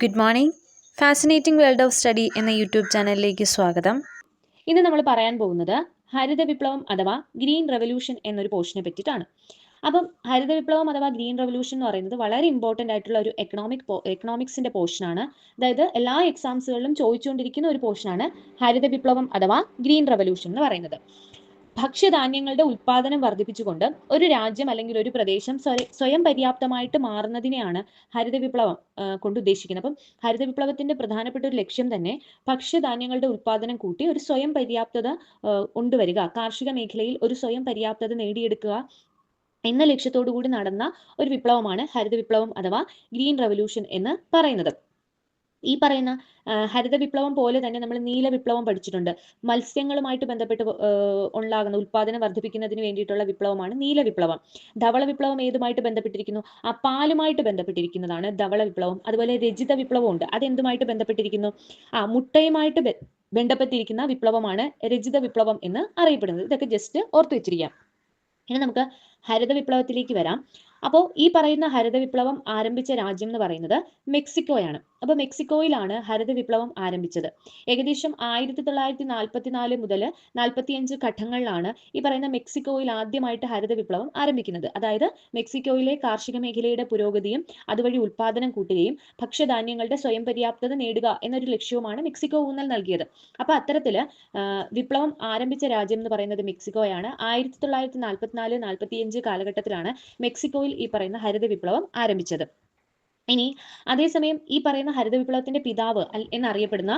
Good morning. Fascinating world of study എന്ന YouTube ചാനലിലേക്ക് സ്വാഗതം. ഇന്ന് നമ്മൾ പറയാൻ പോകുന്നത് ഹരിത വിപ്ലവം അഥവാ ഗ്രീൻ റെവല്യൂഷൻ എന്നൊരു പോർഷനെ പറ്റിയിട്ടാണ്. അപ്പം ഹരിത വിപ്ലവം അഥവാ ഗ്രീൻ റെവല്യൂഷൻ എന്ന് പറയുന്നത് വളരെ ഇമ്പോർട്ടൻ്റ് ആയിട്ടുള്ള ഒരു എക്കണോമിക്സിന്റെ പോർഷനാണ്. അതായത് എല്ലാ എക്സാംസുകളിലും ചോദിച്ചുകൊണ്ടിരിക്കുന്ന ഒരു പോർഷനാണ് ഹരിത വിപ്ലവം അഥവാ ഗ്രീൻ റെവല്യൂഷൻ എന്ന് പറയുന്നത്. ഭക്ഷ്യധാന്യങ്ങളുടെ ഉൽപ്പാദനം വർദ്ധിപ്പിച്ചുകൊണ്ട് ഒരു രാജ്യം അല്ലെങ്കിൽ ഒരു പ്രദേശം സ്വയം പര്യാപ്തമായിട്ട് മാറുന്നതിനെയാണ് ഹരിത വിപ്ലവം കൊണ്ട് ഉദ്ദേശിക്കുന്നത്. അപ്പം ഹരിത വിപ്ലവത്തിന്റെ പ്രധാനപ്പെട്ട ഒരു ലക്ഷ്യം തന്നെ ഭക്ഷ്യധാന്യങ്ങളുടെ ഉൽപ്പാദനം കൂട്ടി ഒരു സ്വയം പര്യാപ്തത കൊണ്ടുവരിക, കാർഷിക മേഖലയിൽ ഒരു സ്വയം പര്യാപ്തത നേടിയെടുക്കുക എന്ന ലക്ഷ്യത്തോടു കൂടി നടന്ന ഒരു വിപ്ലവമാണ് ഹരിത വിപ്ലവം അഥവാ ഗ്രീൻ റെവല്യൂഷൻ എന്ന് പറയുന്നത്. ഈ പറയുന്ന ഹരിത വിപ്ലവം പോലെ തന്നെ നമ്മൾ നീല വിപ്ലവം പഠിച്ചിട്ടുണ്ട്. മത്സ്യങ്ങളുമായിട്ട് ബന്ധപ്പെട്ട് ഉണ്ടാകുന്ന ഉൽപ്പാദനം വർദ്ധിപ്പിക്കുന്നതിന് വേണ്ടിയിട്ടുള്ള വിപ്ലവമാണ് നീല വിപ്ലവം. ധവള വിപ്ലവം ഏതുമായിട്ട് ബന്ധപ്പെട്ടിരിക്കുന്നു? പാലുമായിട്ട് ബന്ധപ്പെട്ടിരിക്കുന്നതാണ് ധവള വിപ്ലവം. അതുപോലെ രജിത വിപ്ലവം ഉണ്ട്, അതെന്തുമായിട്ട് ബന്ധപ്പെട്ടിരിക്കുന്നു? മുട്ടയുമായിട്ട് ബന്ധപ്പെട്ടിരിക്കുന്ന വിപ്ലവമാണ് രജിത വിപ്ലവം എന്ന് അറിയപ്പെടുന്നത്. ഇതൊക്കെ ജസ്റ്റ് ഓർത്തു വെച്ചിരിക്കാം. ഇനി നമുക്ക് ഹരിത വിപ്ലവത്തിലേക്ക് വരാം. അപ്പോൾ ഈ പറയുന്ന ഹരിത വിപ്ലവം ആരംഭിച്ച രാജ്യം എന്ന് പറയുന്നത് മെക്സിക്കോയാണ്. അപ്പോൾ മെക്സിക്കോയിലാണ് ഹരിത വിപ്ലവം ആരംഭിച്ചത്. ഏകദേശം 1944 മുതൽ 45 ഘട്ടങ്ങളിലാണ് ഈ പറയുന്ന മെക്സിക്കോയിൽ ആദ്യമായിട്ട് ഹരിത വിപ്ലവം ആരംഭിക്കുന്നത്. അതായത് മെക്സിക്കോയിലെ കാർഷിക മേഖലയുടെ പുരോഗതിയും അതുവഴി ഉൽപാദനം കൂട്ടുകയും ഭക്ഷ്യധാന്യങ്ങളുടെ സ്വയം പര്യാപ്തത നേടുക എന്നൊരു ലക്ഷ്യവുമാണ് മെക്സിക്കോ ഊന്നൽ നൽകിയത്. അപ്പോൾ അത്തരത്തില് വിപ്ലവം ആരംഭിച്ച രാജ്യം എന്ന് പറയുന്നത് മെക്സിക്കോയാണ്. 1944-45 കാലഘട്ടത്തിലാണ് മെക്സിക്കോയിൽ ഈ പറയുന്ന ഹരിത വിപ്ലവം ആരംഭിച്ചത്. ഇനി അതേസമയം ഈ പറയുന്ന ഹരിത വിപ്ലവത്തിന്റെ പിതാവ് എന്നറിയപ്പെടുന്ന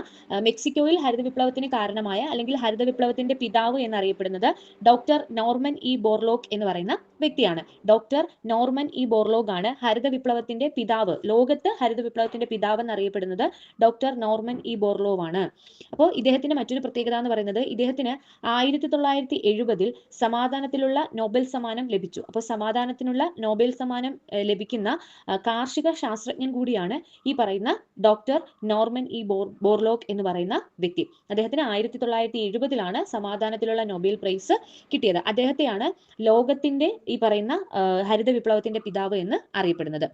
മെക്സിക്കോയിൽ ഹരിത വിപ്ലവത്തിന് കാരണമായ അല്ലെങ്കിൽ ഹരിത വിപ്ലവത്തിന്റെ പിതാവ് എന്നറിയപ്പെടുന്നത് ഡോക്ടർ നോർമൻ ഇ ബോർലോഗ് എന്ന് പറയുന്ന വ്യക്തിയാണ്. ഡോക്ടർ നോർമൻ ഇ ബോർലോഗ് ആണ് ഹരിത വിപ്ലവത്തിന്റെ പിതാവ്. ലോകത്ത് ഹരിത വിപ്ലവത്തിന്റെ പിതാവ് എന്നറിയപ്പെടുന്നത് ഡോക്ടർ നോർമൻ ഇ ബോർലോഗ് ആണ്. അപ്പോൾ ഇദ്ദേഹത്തിന്റെ മറ്റൊരു പ്രത്യേകത എന്ന് പറയുന്നത് ഇദ്ദേഹത്തിന് 1970 സമാധാനത്തിലുള്ള നോബൽ സമ്മാനം ലഭിച്ചു. അപ്പോൾ സമാധാനത്തിനുള്ള നോബൽ സമ്മാനം ലഭിക്കുന്ന കാർഷിക ശാസ്ത്രജ്ഞൻ കൂടിയാണ് ഈ പറയുന്ന ഡോക്ടർ നോർമൻ ഇ ബോർലോഗ് എന്ന് പറയുന്ന വ്യക്തി. അദ്ദേഹത്തിന് 1970 സമാധാനത്തിലുള്ള നൊബേൽ പ്രൈസ് കിട്ടിയത്. അദ്ദേഹത്തെയാണ് ലോകത്തിന്റെ ഈ പറയുന്ന ഹരിത വിപ്ലവത്തിന്റെ പിതാവ് എന്ന് അറിയപ്പെടുന്നത്.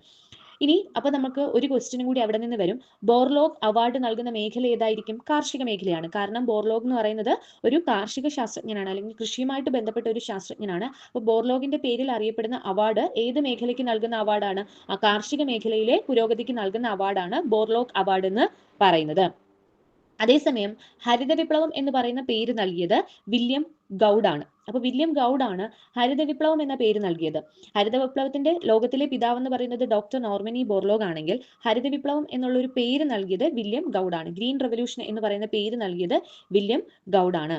ഇനി അപ്പൊ നമുക്ക് ഒരു ക്വസ്റ്റ്യനും കൂടി അവിടെ നിന്ന് വരും. ബോർലോഗ് അവാർഡ് നൽകുന്ന മേഖല ഏതായിരിക്കും? കാർഷിക മേഖലയാണ്. കാരണം ബോർലോഗ് എന്ന് പറയുന്നത് ഒരു കാർഷിക ശാസ്ത്രജ്ഞനാണ്, അല്ലെങ്കിൽ കൃഷിയുമായിട്ട് ബന്ധപ്പെട്ട ഒരു ശാസ്ത്രജ്ഞനാണ്. അപ്പോൾ ബോർലോഗിന്റെ പേരിൽ അറിയപ്പെടുന്ന അവാർഡ് ഏത് മേഖലയ്ക്ക് നൽകുന്ന അവാർഡാണ്? കാർഷിക മേഖലയിലെ പുരോഗതിക്ക് നൽകുന്ന അവാർഡാണ് ബോർലോഗ് അവാർഡ് എന്ന് പറയുന്നത്. അതേസമയം ഹരിത വിപ്ലവം എന്ന് പറയുന്ന പേര് നൽകിയത് വില്യം ഗൗഡ് ആണ്. അപ്പൊ വില്യം ഗൗഡ് ആണ് ഹരിത വിപ്ലവം എന്ന പേര് നൽകിയത്. ഹരിത വിപ്ലവത്തിന്റെ ലോകത്തിലെ പിതാവ് എന്ന് പറയുന്നത് ഡോക്ടർ നോർമൻ ഇ ബോർലോഗ് ആണെങ്കിൽ ഹരിത വിപ്ലവം എന്നുള്ള ഒരു പേര് നൽകിയത് വില്യം ഗൗഡ് ആണ്. ഗ്രീൻ റെവല്യൂഷൻ എന്ന് പറയുന്ന പേര് നൽകിയത് വില്യം ഗൗഡ് ആണ്.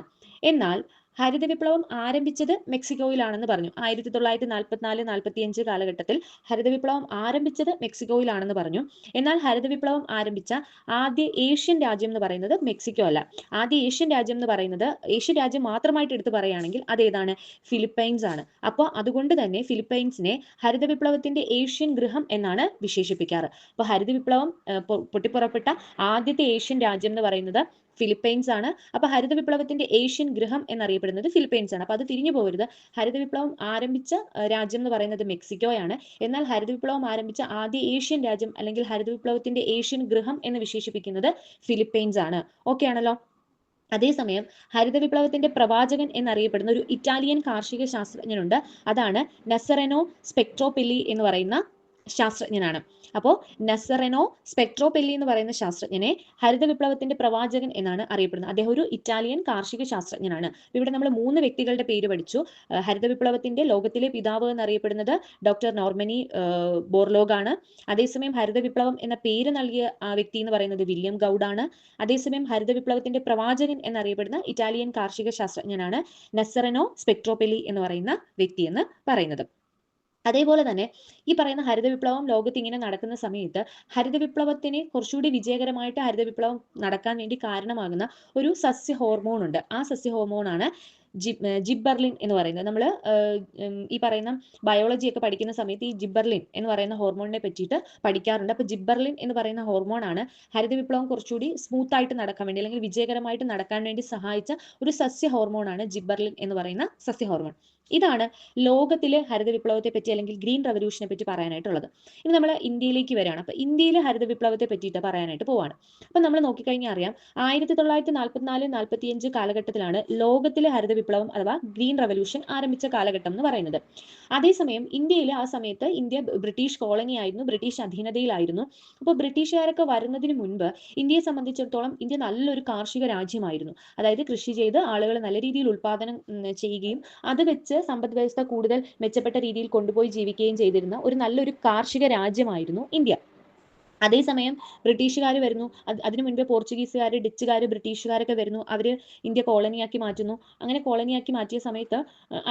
എന്നാൽ ഹരിത വിപ്ലവം ആരംഭിച്ചത് മെക്സിക്കോയിലാണെന്ന് പറഞ്ഞു. 1944-45 കാലഘട്ടത്തിൽ ഹരിത വിപ്ലവം ആരംഭിച്ചത് മെക്സിക്കോയിലാണെന്ന് പറഞ്ഞു. എന്നാൽ ഹരിത വിപ്ലവം ആരംഭിച്ച ആദ്യ ഏഷ്യൻ രാജ്യം എന്ന് പറയുന്നത് മെക്സിക്കോ അല്ല. ആദ്യ ഏഷ്യൻ രാജ്യം എന്ന് പറയുന്നത്, ഏഷ്യൻ രാജ്യം മാത്രമായിട്ട് എടുത്തു പറയുകയാണെങ്കിൽ അതേതാണ്? ഫിലിപ്പൈൻസ് ആണ്. അപ്പോൾ അതുകൊണ്ട് തന്നെ ഫിലിപ്പൈൻസിനെ ഹരിത വിപ്ലവത്തിന്റെ ഏഷ്യൻ ഗൃഹം എന്നാണ് വിശേഷിപ്പിക്കാറ്. അപ്പോൾ ഹരിത വിപ്ലവം പൊട്ടിപ്പുറപ്പെട്ട ആദ്യത്തെ ഏഷ്യൻ രാജ്യം എന്ന് പറയുന്നത് ഫിലിപ്പൈൻസ് ആണ്. അപ്പൊ ഹരിത വിപ്ലവത്തിന്റെ ഏഷ്യൻ ഗൃഹം എന്നറിയപ്പെടുന്നത് ഫിലിപ്പൈൻസ് ആണ്. അപ്പൊ അത് തിരിഞ്ഞു പോകരുത്. ഹരിത വിപ്ലവം ആരംഭിച്ച രാജ്യം എന്ന് പറയുന്നത് മെക്സിക്കോയാണ്. എന്നാൽ ഹരിത വിപ്ലവം ആരംഭിച്ച ആദ്യ ഏഷ്യൻ രാജ്യം അല്ലെങ്കിൽ ഹരിത വിപ്ലവത്തിന്റെ ഏഷ്യൻ ഗൃഹം എന്ന് വിശേഷിപ്പിക്കുന്നത് ഫിലിപ്പൈൻസ് ആണ്. ഓക്കെ ആണല്ലോ? അതേസമയം ഹരിത വിപ്ലവത്തിന്റെ പ്രവാചകൻ എന്നറിയപ്പെടുന്ന ഒരു ഇറ്റാലിയൻ കാർഷിക ശാസ്ത്രജ്ഞനുണ്ട്. അതാണ് നസറെനോ സ്പെക്ട്രോപെല്ലി എന്ന് പറയുന്ന ശാസ്ത്രജ്ഞനാണ്. അപ്പോൾ നസറെനോ സ്പെക്ട്രോപെല്ലി എന്ന് പറയുന്ന ശാസ്ത്രജ്ഞനെ ഹരിത വിപ്ലവത്തിന്റെ പ്രവാചകൻ എന്നാണ് അറിയപ്പെടുന്നത്. അദ്ദേഹം ഒരു ഇറ്റാലിയൻ കാർഷിക ശാസ്ത്രജ്ഞനാണ്. ഇവിടെ നമ്മൾ 3 വ്യക്തികളുടെ പേര് പഠിച്ചു. ഹരിത വിപ്ലവത്തിന്റെ ലോകത്തിലെ പിതാവ് എന്നറിയപ്പെടുന്നത് ഡോക്ടർ നോർമനി ബോർലോഗ് ആണ്. അതേസമയം ഹരിത വിപ്ലവം എന്ന പേര് നൽകിയ വ്യക്തി എന്ന് പറയുന്നത് വില്യം ഗൗഡ് ആണ്. അതേസമയം ഹരിത വിപ്ലവത്തിന്റെ പ്രവാചകൻ എന്നറിയപ്പെടുന്ന ഇറ്റാലിയൻ കാർഷിക ശാസ്ത്രജ്ഞനാണ് നസറെനോ സ്പെക്ട്രോപെല്ലി എന്ന് പറയുന്ന വ്യക്തി എന്ന് പറയുന്നത്. അതേപോലെ തന്നെ ഈ പറയുന്ന ഹരിത വിപ്ലവം ലോകത്ത് ഇങ്ങനെ നടക്കുന്ന സമയത്ത് ഹരിത വിപ്ലവത്തിന് കുറച്ചുകൂടി വിജയകരമായിട്ട് ഹരിത വിപ്ലവം നടക്കാൻ വേണ്ടി കാരണമാകുന്ന ഒരു സസ്യ ഹോർമോൺ ഉണ്ട്. ആ സസ്യ ഹോർമോണാണ് ജിബ്ബർലിൻ എന്ന് പറയുന്നത്. നമ്മൾ ഈ പറയുന്ന ബയോളജി ഒക്കെ പഠിക്കുന്ന സമയത്ത് ഈ ജിബ്ബർലിൻ എന്ന് പറയുന്ന ഹോർമോണിനെ പറ്റിയിട്ട് പഠിക്കാറുണ്ട്. അപ്പോൾ ജിബ്ബർലിൻ എന്ന് പറയുന്ന ഹോർമോണാണ് ഹരിത വിപ്ലവം കുറച്ചുകൂടി സ്മൂത്ത് ആയിട്ട് നടക്കാൻ വേണ്ടി അല്ലെങ്കിൽ വിജയകരമായിട്ട് നടക്കാൻ വേണ്ടി സഹായിച്ച ഒരു സസ്യ ഹോർമോണാണ് ജിബ്ബർലിൻ എന്ന് പറയുന്ന സസ്യ ഹോർമോൺ. ഇതാണ് ലോകത്തിലെ ഹരിത വിപ്ലവത്തെ പറ്റി അല്ലെങ്കിൽ ഗ്രീൻ റവല്യൂഷനെ പറ്റി പറയാനായിട്ടുള്ളത്. ഇനി നമ്മൾ ഇന്ത്യയിലേക്ക് വരികയാണ്. അപ്പൊ ഇന്ത്യയിലെ ഹരിത വിപ്ലവത്തെ പറ്റിയിട്ട് പറയാനായിട്ട് പോവാണ്. അപ്പൊ നമ്മൾ നോക്കിക്കഴിഞ്ഞാൽ അറിയാം 1944-45 കാലഘട്ടത്തിലാണ് ലോകത്തിലെ ഹരിത വിപ്ലവം അഥവാ ഗ്രീൻ റവല്യൂഷൻ ആരംഭിച്ച കാലഘട്ടം എന്ന് പറയുന്നത്. അതേസമയം ഇന്ത്യയിൽ ആ സമയത്ത് ഇന്ത്യ ബ്രിട്ടീഷ് കോളനി ആയിരുന്നു, ബ്രിട്ടീഷ് അധീനതയിലായിരുന്നു. അപ്പോൾ ബ്രിട്ടീഷുകാരൊക്കെ വരുന്നതിന് മുൻപ് ഇന്ത്യയെ സംബന്ധിച്ചിടത്തോളം ഇന്ത്യ നല്ലൊരു കാർഷിക രാജ്യമായിരുന്നു. അതായത് കൃഷി ചെയ്ത് ആളുകൾ നല്ല രീതിയിൽ ഉൽപാദനം ചെയ്യുകയും അത് വെച്ച് സമ്പദ് വ്യവസ്ഥ കൂടുതൽ മെച്ചപ്പെട്ട രീതിയിൽ കൊണ്ടുപോയി ജീവിക്കുകയും ചെയ്തിരുന്ന ഒരു നല്ലൊരു കാർഷിക രാജ്യമായിരുന്നു ഇന്ത്യ. അതേസമയം ബ്രിട്ടീഷുകാർ വരുന്നു, അതിനു മുൻപേ പോർച്ചുഗീസുകാർ, ഡച്ചുകാർ, ബ്രിട്ടീഷുകാരൊക്കെ വരുന്നു. അവർ ഇന്ത്യ കോളനിയാക്കി മാറ്റുന്നു. അങ്ങനെ കോളനിയാക്കി മാറ്റിയ സമയത്ത്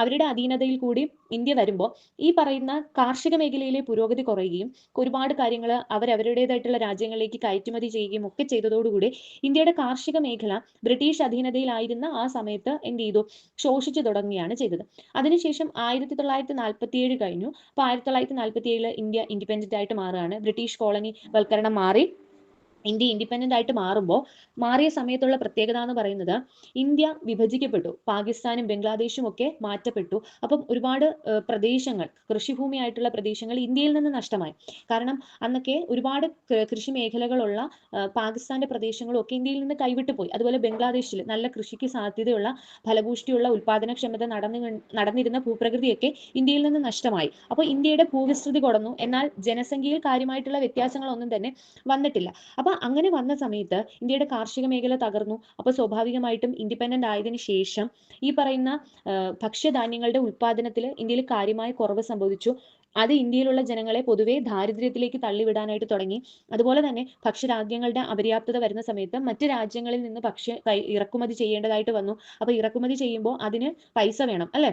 അവരുടെ അധീനതയിൽ കൂടി ഇന്ത്യ വരുമ്പോൾ ഈ പറയുന്ന കാർഷിക മേഖലയിലെ പുരോഗതി കുറയുകയും ഒരുപാട് കാര്യങ്ങൾ അവരവരുടേതായിട്ടുള്ള രാജ്യങ്ങളിലേക്ക് കയറ്റുമതി ചെയ്യുകയും ഒക്കെ ചെയ്തതോടുകൂടി ഇന്ത്യയുടെ കാർഷിക മേഖല ബ്രിട്ടീഷ് അധീനതയിലായിരുന്ന ആ സമയത്ത് എന്ത് ചെയ്തു, ശോഷിച്ചു തുടങ്ങുകയാണ് ചെയ്തത്. അതിനുശേഷം 1947 കഴിഞ്ഞു. അപ്പോൾ 1947 ഇന്ത്യ ഇൻഡിപെൻഡന്റ് ആയിട്ട് മാറുകയാണ്. ബ്രിട്ടീഷ് കോളനി വൽക്കരണം മാറി ഇന്ത്യ ഇൻഡിപെൻഡന്റ് ആയിട്ട് മാറിയ സമയത്തുള്ള പ്രത്യേകത എന്ന് പറയുന്നത് ഇന്ത്യ വിഭജിക്കപ്പെട്ടു. പാകിസ്ഥാനും ബംഗ്ലാദേശും ഒക്കെ മാറ്റപ്പെട്ടു. അപ്പം ഒരുപാട് പ്രദേശങ്ങൾ, കൃഷിഭൂമിയായിട്ടുള്ള പ്രദേശങ്ങൾ ഇന്ത്യയിൽ നിന്ന് നഷ്ടമായി. കാരണം അന്നൊക്കെ ഒരുപാട് കൃഷി മേഖലകളുള്ള പാകിസ്ഥാന്റെ പ്രദേശങ്ങളും ഒക്കെ ഇന്ത്യയിൽ നിന്ന് കൈവിട്ടു പോയി. അതുപോലെ ബംഗ്ലാദേശിൽ നല്ല കൃഷിക്ക് സാധ്യതയുള്ള ഫലഭൂഷ്ടിയുള്ള ഉൽപാദനക്ഷമത നടന്നിരുന്ന ഭൂപ്രകൃതിയൊക്കെ ഇന്ത്യയിൽ നിന്ന് നഷ്ടമായി. അപ്പോൾ ഇന്ത്യയുടെ ഭൂവിസ്തൃതി കുറഞ്ഞു, എന്നാൽ ജനസംഖ്യയിൽ കാര്യമായിട്ടുള്ള വ്യത്യാസങ്ങളൊന്നും തന്നെ വന്നിട്ടില്ല. അപ്പൊ അങ്ങനെ വന്ന സമയത്ത് ഇന്ത്യയുടെ കാർഷിക മേഖല തകർന്നു. അപ്പോൾ സ്വാഭാവികമായിട്ടും ഇൻഡിപെൻഡന്റ് ആയതിനു ശേഷം ഈ പറയുന്ന ഭക്ഷ്യധാന്യങ്ങളുടെ ഉൽപാദനത്തിൽ ഇന്ത്യയിൽ കാര്യമായ കുറവ് സംഭവിച്ചു. അത് ഇന്ത്യയിലുള്ള ജനങ്ങളെ പൊതുവെ ദാരിദ്ര്യത്തിലേക്ക് തള്ളിവിടാനായിട്ട് തുടങ്ങി. അതുപോലെ തന്നെ ഭക്ഷ്യധാന്യങ്ങളുടെ അപര്യാപ്തത വരുന്ന സമയത്ത് മറ്റ് രാജ്യങ്ങളിൽ നിന്ന് ഇറക്കുമതി ചെയ്യേണ്ടതായിട്ട് വന്നു. അപ്പൊ ഇറക്കുമതി ചെയ്യുമ്പോൾ അതിന് പൈസ വേണം, അല്ലെ?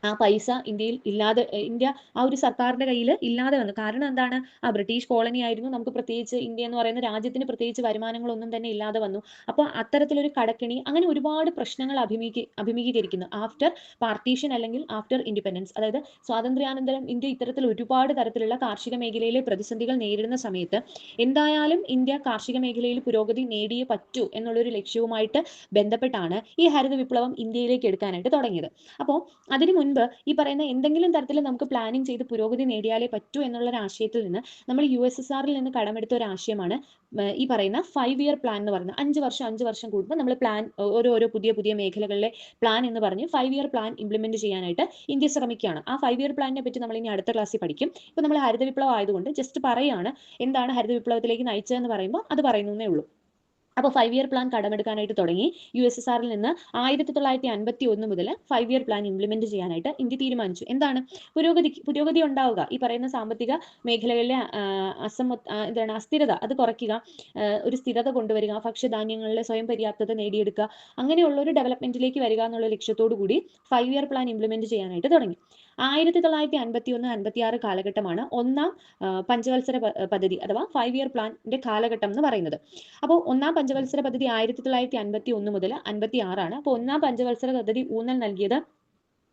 ആ പൈസ ഇന്ത്യ ആ ഒരു സർക്കാരിന്റെ കയ്യിൽ ഇല്ലാതെ വന്നു. കാരണം എന്താണ്, ബ്രിട്ടീഷ് കോളനി ആയിരുന്നു. നമുക്ക് പ്രത്യേകിച്ച് ഇന്ത്യ എന്ന് പറയുന്ന രാജ്യത്തിന് പ്രത്യേകിച്ച് വരുമാനങ്ങളൊന്നും തന്നെ ഇല്ലാതെ വന്നു. അപ്പോൾ അത്തരത്തിലൊരു കടക്കെണി, അങ്ങനെ ഒരുപാട് പ്രശ്നങ്ങൾ അഭിമുഖീകരിക്കുന്നു ആഫ്റ്റർ പാർട്ടീഷൻ അല്ലെങ്കിൽ ആഫ്റ്റർ ഇൻഡിപെൻഡൻസ്. അതായത് സ്വാതന്ത്ര്യാനന്തരം ഇന്ത്യ ഇത്തരത്തിൽ ഒരുപാട് തരത്തിലുള്ള കാർഷിക മേഖലയിലെ പ്രതിസന്ധികൾ നേരിടുന്ന സമയത്ത് എന്തായാലും ഇന്ത്യ കാർഷിക മേഖലയിൽ പുരോഗതി നേടിയേ പറ്റൂ എന്നുള്ളൊരു ലക്ഷ്യവുമായിട്ട് ബന്ധപ്പെട്ടാണ് ഈ ഹരിത വിപ്ലവം ഇന്ത്യയിലേക്ക് എടുക്കാനായിട്ട് തുടങ്ങിയത്. അപ്പോൾ അതിനു മുൻപ് ഈ പറയുന്ന എന്തെങ്കിലും തരത്തിൽ നമുക്ക് പ്ലാനിങ് ചെയ്ത് പുരോഗതി നേടിയാലേ പറ്റൂ എന്നുള്ള ഒരു ആശയത്തിൽ നിന്ന് നമ്മൾ USSRൽ നിന്ന് കടമെടുത്ത ഒരു ആശയമാണ് ഈ പറയുന്ന 5 ഇയർ പ്ലാൻ എന്ന് പറയുന്നത്. 5 വർഷം കൂടുമ്പോൾ നമ്മൾ പ്ലാൻ, ഓരോ പുതിയ മേഖലകളിലെ പ്ലാൻ എന്ന് പറഞ്ഞ് 5 ഇയർ പ്ലാൻ ഇംപ്ലിമെന്റ് ചെയ്യാനായിട്ട് ഇന്ത്യ ശ്രമിക്കുകയാണ്. ആ 5 ഇയർ പ്ലാനിനെ പറ്റി നമ്മൾ ഇനി അടുത്ത ക്ലാസ്സിൽ പഠിക്കും. ഇപ്പൊ നമ്മൾ ഹരിത വിപ്ലവം ആയതുകൊണ്ട് ജസ്റ്റ് പറയാണ് എന്താണ് ഹരിത വിപ്ലവത്തിലേക്ക് നയിച്ചതെന്ന് പറയുമ്പോൾ അത് പറയുന്നേ ഉള്ളൂ. അപ്പോൾ 5 ഇയർ പ്ലാൻ കടമെടുക്കാനായിട്ട് തുടങ്ങി. USSRൽ നിന്ന് 1951 മുതൽ 5 ഇയർ പ്ലാൻ ഇംപ്ലിമെന്റ് ചെയ്യാനായിട്ട് ഇന്ത്യ തീരുമാനിച്ചു. എന്താണ് പുരോഗതി ഉണ്ടാവുക, ഈ പറയുന്ന സാമ്പത്തിക മേഖലകളിലെ അസ്ഥിരത അത് കുറയ്ക്കുക, ഒരു സ്ഥിരത കൊണ്ടുവരിക, ഭക്ഷ്യധാന്യങ്ങളിലെ സ്വയം പര്യാപ്തത നേടിയെടുക്കുക, അങ്ങനെയുള്ള ഒരു ഡെവലപ്മെന്റിലേക്ക് വരിക എന്നുള്ള ലക്ഷ്യത്തോടു കൂടി 5 ഇയർ പ്ലാൻ ഇംപ്ലിമെന്റ് ചെയ്യാനായിട്ട് തുടങ്ങി. 1951-56 കാലഘട്ടമാണ് ഒന്നാം പഞ്ചവത്സര പദ്ധതി അഥവാ 5 ഇയർ പ്ലാനിന്റെ കാലഘട്ടം എന്ന് പറയുന്നത്. അപ്പോൾ ഒന്നാം പഞ്ചവത്സര പദ്ധതി 1951 മുതൽ 56 അപ്പോൾ ഒന്നാം പഞ്ചവത്സര പദ്ധതി ഊന്നൽ നൽകിയത്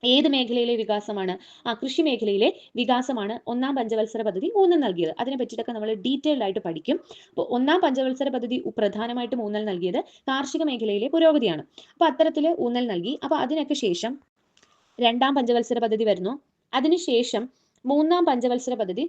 ഏത് മേഖലയിലെ വികാസമാണ്? കൃഷി മേഖലയിലെ വികാസമാണ് ഒന്നാം പഞ്ചവത്സര പദ്ധതി ഊന്നൽ നൽകിയത്. അതിനെ പറ്റിയിട്ടൊക്കെ നമ്മൾ ഡീറ്റെയിൽഡ് ആയിട്ട് പഠിക്കും. അപ്പോൾ ഒന്നാം പഞ്ചവത്സര പദ്ധതി പ്രധാനമായിട്ടും ഊന്നൽ നൽകിയത് കാർഷിക മേഖലയിലെ പുരോഗതിയാണ്. അപ്പോൾ അത്തരത്തിൽ ഊന്നൽ നൽകി. അപ്പോൾ അതിനൊക്കെ ശേഷം രണ്ടാം പഞ്ചവത്സര പദ്ധതി വരുന്നു. അതിനുശേഷം മൂന്നാം പഞ്ചവത്സര പദ്ധതി